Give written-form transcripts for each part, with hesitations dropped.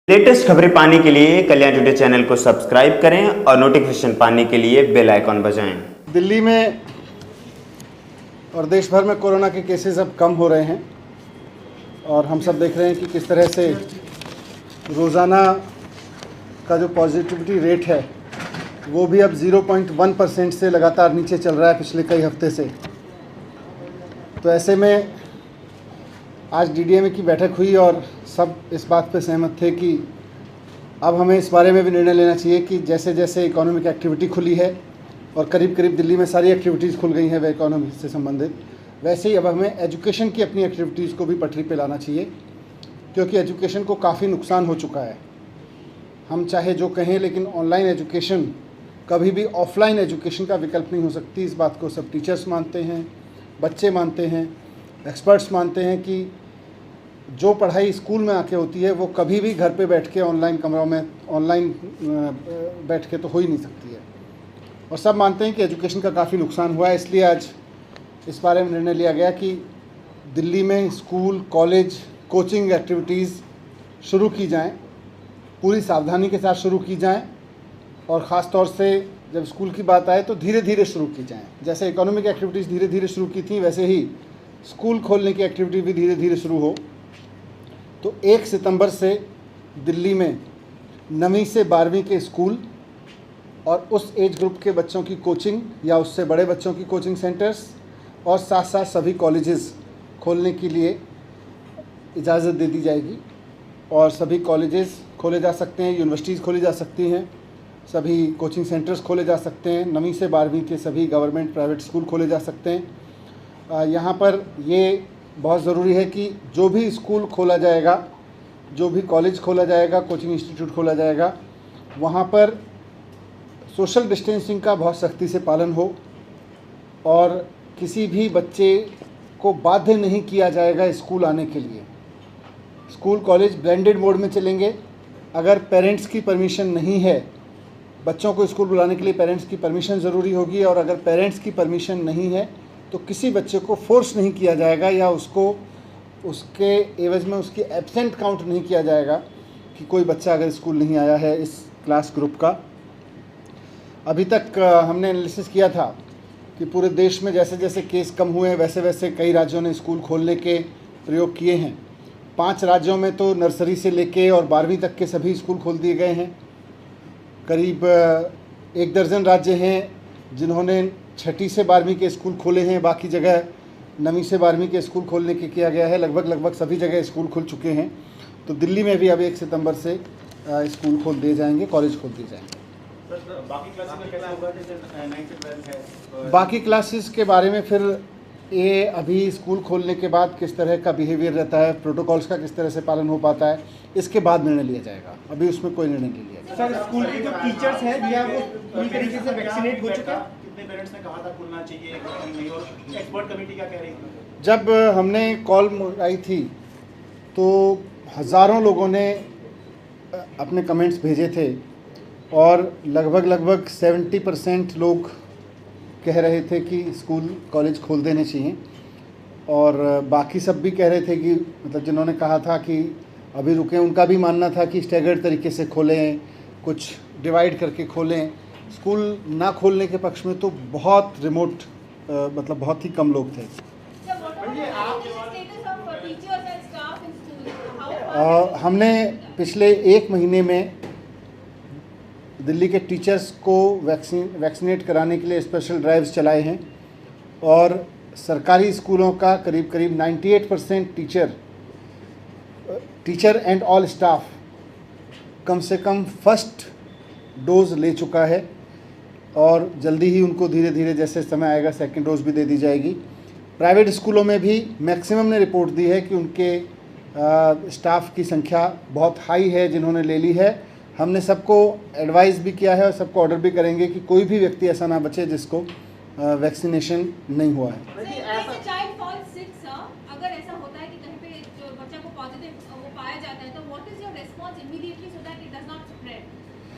Latest खबरें पाने के लिए कल्याण टुडे चैनल को सब्सक्राइब करें और नोटिफिकेशन पाने के लिए बेल आइकॉन बजाएं। दिल्ली में और देश भर में कोरोना के केसेस अब कम हो रहे हैं और हम सब देख रहे हैं कि किस तरह से रोज़ाना का जो पॉजिटिविटी रेट है वो भी अब 0.1% से लगातार नीचे चल रहा है पिछले कई हफ्ते से। तो ऐसे में आज डीडीएमए की बैठक हुई और सब इस बात पर सहमत थे कि अब हमें इस बारे में भी निर्णय लेना चाहिए कि जैसे जैसे इकोनॉमिक एक्टिविटी खुली है और करीब करीब दिल्ली में सारी एक्टिविटीज़ खुल गई हैं वे इकोनॉमी से संबंधित, वैसे ही अब हमें एजुकेशन की अपनी एक्टिविटीज़ को भी पटरी पे लाना चाहिए, क्योंकि एजुकेशन को काफ़ी नुकसान हो चुका है। हम चाहे जो कहें, लेकिन ऑनलाइन एजुकेशन कभी भी ऑफलाइन एजुकेशन का विकल्प नहीं हो सकती। इस बात को सब टीचर्स मानते हैं, बच्चे मानते हैं, एक्सपर्ट्स मानते हैं कि जो पढ़ाई स्कूल में आके होती है वो कभी भी घर पे बैठ के ऑनलाइन कमरों में ऑनलाइन बैठ के तो हो ही नहीं सकती है। और सब मानते हैं कि एजुकेशन का काफ़ी नुकसान हुआ है। इसलिए आज इस बारे में निर्णय लिया गया कि दिल्ली में स्कूल, कॉलेज, कोचिंग एक्टिविटीज़ शुरू की जाएं, पूरी सावधानी के साथ शुरू की जाएं और ख़ास तौर से जब स्कूल की बात आए तो धीरे धीरे शुरू की जाएं। जैसे इकोनॉमिक एक्टिविटीज़ धीरे धीरे शुरू की थी, वैसे ही स्कूल खोलने की एक्टिविटी भी धीरे धीरे शुरू हो। तो 1 सितंबर से दिल्ली में 9वीं से 12वीं के स्कूल और उस एज ग्रुप के बच्चों की कोचिंग या उससे बड़े बच्चों की कोचिंग सेंटर्स और साथ साथ सभी कॉलेजेस खोलने के लिए इजाज़त दे दी जाएगी और सभी कॉलेजेस खोले जा सकते हैं, यूनिवर्सिटीज़ खोली जा सकती हैं, सभी कोचिंग सेंटर्स खोले जा सकते हैं, 9वीं से 12वीं के सभी गवर्नमेंट प्राइवेट स्कूल खोले जा सकते हैं। यहाँ पर ये बहुत ज़रूरी है कि जो भी स्कूल खोला जाएगा, जो भी कॉलेज खोला जाएगा, कोचिंग इंस्टीट्यूट खोला जाएगा, वहाँ पर सोशल डिस्टेंसिंग का बहुत सख्ती से पालन हो और किसी भी बच्चे को बाध्य नहीं किया जाएगा स्कूल आने के लिए। स्कूल कॉलेज ब्लेंडेड मोड में चलेंगे। अगर पेरेंट्स की परमिशन नहीं है, बच्चों को स्कूल बुलाने के लिए पेरेंट्स की परमिशन ज़रूरी होगी, और अगर पेरेंट्स की परमिशन नहीं है तो किसी बच्चे को फोर्स नहीं किया जाएगा या उसको उसके एवज में उसकी एब्सेंट काउंट नहीं किया जाएगा कि कोई बच्चा अगर स्कूल नहीं आया है इस क्लास ग्रुप का। अभी तक हमने एनालिसिस किया था कि पूरे देश में जैसे जैसे केस कम हुए हैं वैसे वैसे कई राज्यों ने स्कूल खोलने के प्रयोग किए हैं। 5 राज्यों में तो नर्सरी से लेके और 12वीं तक के सभी स्कूल खोल दिए गए हैं। करीब 1 दर्जन राज्य हैं जिन्होंने 6ठी से 12वीं के स्कूल खोले हैं। बाकी जगह 9वीं से 12वीं के स्कूल खोलने के किया गया है। लगभग सभी जगह स्कूल खुल चुके हैं। तो दिल्ली में भी अब 1 सितंबर से स्कूल खोल दिए जाएंगे, कॉलेज खोल दिए जाएंगे। बाकी क्लासेस के बारे में फिर ये अभी स्कूल खोलने के बाद किस तरह का बिहेवियर रहता है, प्रोटोकॉल्स का किस तरह से पालन हो पाता है, इसके बाद निर्णय लिया जाएगा। अभी उसमें कोई निर्णय नहीं लिया जाएगा। सर, स्कूल के जो टीचर्स हैं क्या वो पूरी तरीके से वैक्सीनेट हो चुके हैं? कितने पेरेंट्स ने कहा था खुलना चाहिए, नहीं, और एक्सपर्ट कमेटी क्या कह रही है? जब हमने कॉल आई थी तो हज़ारों लोगों ने अपने कमेंट्स भेजे थे और लगभग 70% लोग कह रहे थे कि स्कूल कॉलेज खोल देने चाहिए, और बाकी सब भी कह रहे थे कि मतलब जिन्होंने कहा था कि अभी रुकें, उनका भी मानना था कि स्टैगर्ड तरीके से खोलें, कुछ डिवाइड करके खोलें। स्कूल ना खोलने के पक्ष में तो बहुत रिमोट मतलब बहुत ही कम लोग थे। हमने पिछले 1 महीने में दिल्ली के टीचर्स को वैक्सीनेट कराने के लिए स्पेशल ड्राइव्स चलाए हैं और सरकारी स्कूलों का करीब 98% टीचर एंड ऑल स्टाफ कम से कम फर्स्ट डोज ले चुका है और जल्दी ही उनको धीरे धीरे जैसे समय आएगा सेकंड डोज भी दे दी जाएगी। प्राइवेट स्कूलों में भी मैक्सिमम ने रिपोर्ट दी है कि उनके स्टाफ की संख्या बहुत हाई है जिन्होंने ले ली है। हमने सबको एडवाइस भी किया है और सबको ऑर्डर भी करेंगे कि कोई भी व्यक्ति ऐसा ना बचे जिसको वैक्सीनेशन नहीं हुआ है। अगर ऐसा होता है कि कहीं पे जो बच्चा को पॉजिटिव वो पाया जाता है तो what is your response immediately so that it does not spread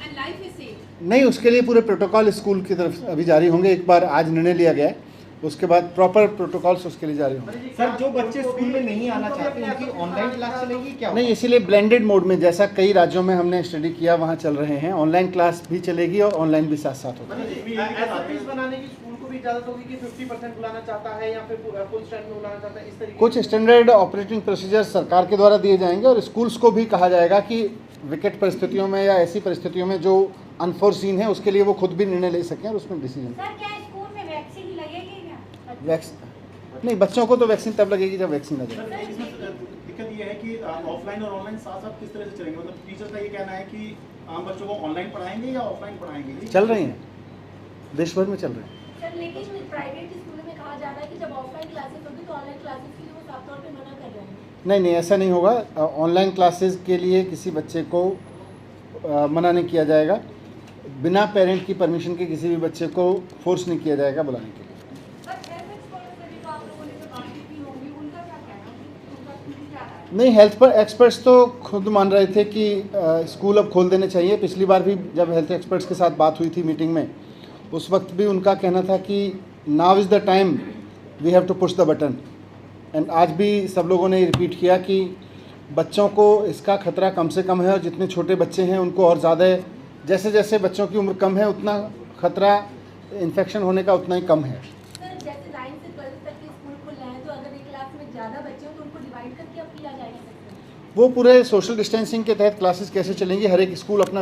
and life is safe? नहीं, उसके लिए पूरे प्रोटोकॉल स्कूल की तरफ अभी जारी होंगे। एक बार आज निर्णय लिया गया है उसके बाद प्रॉपर प्रोटोकॉल्स उसके लिए जारी होंगे। सर जो बच्चे स्कूल में नहीं आना चाहते उनकी ऑनलाइन क्लास चलेगी क्या? नहीं, इसीलिए ब्लेंडेड मोड में, जैसा कई राज्यों में हमने स्टडी किया वहाँ चल रहे हैं, ऑनलाइन क्लास भी चलेगी और ऑनलाइन भी साथ साथ होगा। SOPs बनाने की स्कूल को भी इजाजत होगी कि 50% बुलाना चाहता है या फिर फुल स्ट्रेंथ में बुलाना चाहता है, इस तरीके कुछ स्टैंडर्ड ऑपरेटिंग प्रोसीजर सरकार के द्वारा दिए जाएंगे और स्कूल्स को भी कहा जाएगा कि विकट परिस्थितियों में या ऐसी परिस्थितियों में जो अनफोर्सीन है उसके लिए वो खुद भी निर्णय ले सकें और उसमें डिसीजन। सर क्या स्कूल में वैक्सीन लगेगी क्या? नहीं, बच्चों को तो वैक्सीन तब लगेगी जब वैक्सीन लगेगी। सर, इसमें दिक्कत ये है कि ऑफलाइन और ऑनलाइन साथ साथ किस तरह से चलेंगे? मतलब टीचर का ये कहना है कि आम बच्चों को ऑनलाइन पढ़ाएंगे या ऑफलाइन पढ़ाएंगे? चल रही हैं, देश भर में चल रहे हैं। सर लेकिन प्राइवेट स्कूलों में कहा जा रहा है कि जब ऑफलाइन क्लासेस होगी तो ऑनलाइन क्लासेस के लिए वो साफ तौर पे मना कर रहे हैं। नहीं, ऐसा नहीं होगा। ऑनलाइन क्लासेस के लिए किसी बच्चे को मना नहीं किया जाएगा। बिना पेरेंट की परमिशन के किसी भी बच्चे को फोर्स नहीं किया जाएगा बुलाने के लिए। नहीं, हेल्थ पर एक्सपर्ट्स तो खुद मान रहे थे कि स्कूल अब खोल देने चाहिए। पिछली बार भी जब हेल्थ एक्सपर्ट्स के साथ बात हुई थी मीटिंग में, उस वक्त भी उनका कहना था कि now is the time we have to push the button. And आज भी सब लोगों ने रिपीट किया कि बच्चों को इसका खतरा कम से कम है और जितने छोटे बच्चे हैं उनको और ज़्यादा है। जैसे जैसे बच्चों की उम्र कम है उतना खतरा इन्फेक्शन होने का उतना ही कम है। सर जैसे 9 से 12 तक के स्कूल खुल रहे हैं तो अगर एक क्लास में ज़्यादा बच्चे हो तो उनको डिवाइड करके अब किया जाएगा? वो पूरे सोशल डिस्टेंसिंग के तहत क्लासेस कैसे चलेंगी, हर एक स्कूल अपना